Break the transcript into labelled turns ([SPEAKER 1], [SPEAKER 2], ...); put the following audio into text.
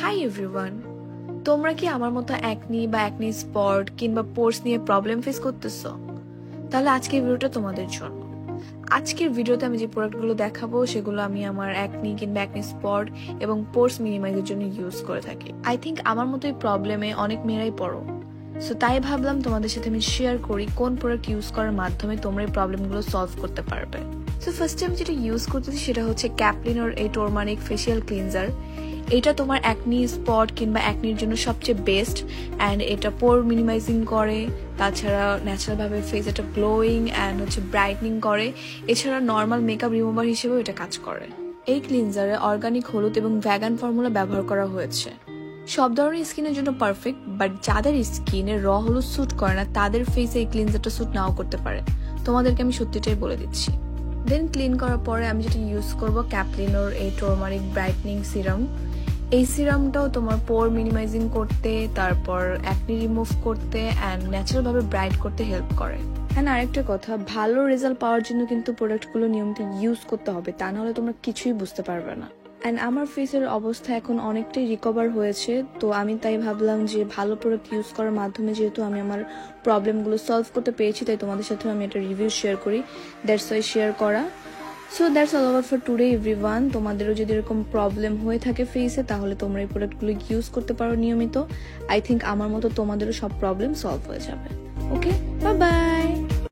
[SPEAKER 1] Hi everyone, তোমরা কি আমার মতো অ্যাকনি বা অ্যাকনি স্পট কিংবা পোর্স নিয়ে প্রবলেম ফেস করতেছো? তাহলে আজকের ভিডিওটা তোমাদের জন্য। আজকের ভিডিওতে আমি যে প্রোডাক্টগুলো দেখাবো সেগুলো আমি আমার অ্যাকনি কিংবা অ্যাকনি স্পট এবং পোর্স মিনিমাইজের জন্য ইউজ করে থাকি। আই থিঙ্ক আমার মতো এই প্রবলেমে অনেক মেয়েরাই পড়ো, সো তাই ভাবলাম তোমাদের সাথে আমি শেয়ার করি কোন প্রোডাক্ট ইউজ করার মাধ্যমে তোমরা এই প্রবলেমগুলো সলভ করতে পারবে। সো ফার্স্টে আমি যেটা ইউজ করতেছি সেটা হচ্ছে ক্যাপলিনর এই টোরমানিক ফেসিয়াল ক্লিনজার। এটা তোমার অ্যাকনি স্পট কিংবা অ্যাকনির জন্য সবচেয়ে বেস্ট অ্যান্ড এটা পোর মিনিমাইজিং করে, তাছাড়া ন্যাচারালভাবে ফেস এটা গ্লোয়িং অ্যান্ড ব্রাইটনিং করে, এছাড়া নর্মাল মেকআপ রিমুভার হিসেবেও এটা কাজ করে। এই ক্লিনজারে অর্গানিক হলুদ এবং ভ্যাগান ফর্মুলা ব্যবহার করা হয়েছে। সব ধরনের স্কিনের জন্য পারফেক্ট, বাট যাদের স্কিনে র হলুদ স্যুট করে না তাদের ফেসে এই ক্লিনজারটা স্যুট নাও করতে পারে। তোমাদেরকে আমি সত্যিটাই বলে দিচ্ছি। দেন ক্লিন করার পরে আমি যেটা ইউজ করবো ক্যাপলিনর এই টোরমারিক ব্রাইটনিং সিরাম। এই সিরামটাও তোমার পোর মিনিমাইজিং করতে, তারপর অ্যাকনি রিমুভ করতে অ্যান্ড ন্যাচারালভাবে ব্রাইট করতে হেল্প করে। অ্যান্ড আরেকটা কথা, ভালো রেজাল্ট পাওয়ার জন্য কিন্তু প্রোডাক্টগুলো নিয়মিত ইউজ করতে হবে, তা নাহলে তোমরা কিছুই বুঝতে পারবে না। অ্যান্ড আমার ফেসের অবস্থা এখন অনেকটাই রিকভার হয়েছে, তো আমি তাই ভাবলাম যে ভালো প্রোডাক্ট ইউজ করার মাধ্যমে যেহেতু আমি আমার প্রবলেমগুলো সলভ করতে পেরেছি, তাই তোমাদের সাথে আমি একটা রিভিউ শেয়ার করি, দ্যাটস ওয়াই শেয়ার করা। So that's all over for today everyone. তোমাদেরও যদি এরকম প্রবলেম হয়ে থাকে ফেসে, তাহলে তোমরা এই প্রোডাক্টগুলো ইউজ করতে পারো নিয়মিত। আই থিঙ্ক আমার মতো তোমাদেরও সব প্রবলেম সলভ হয়ে যাবে। ওকে, বাই বাই।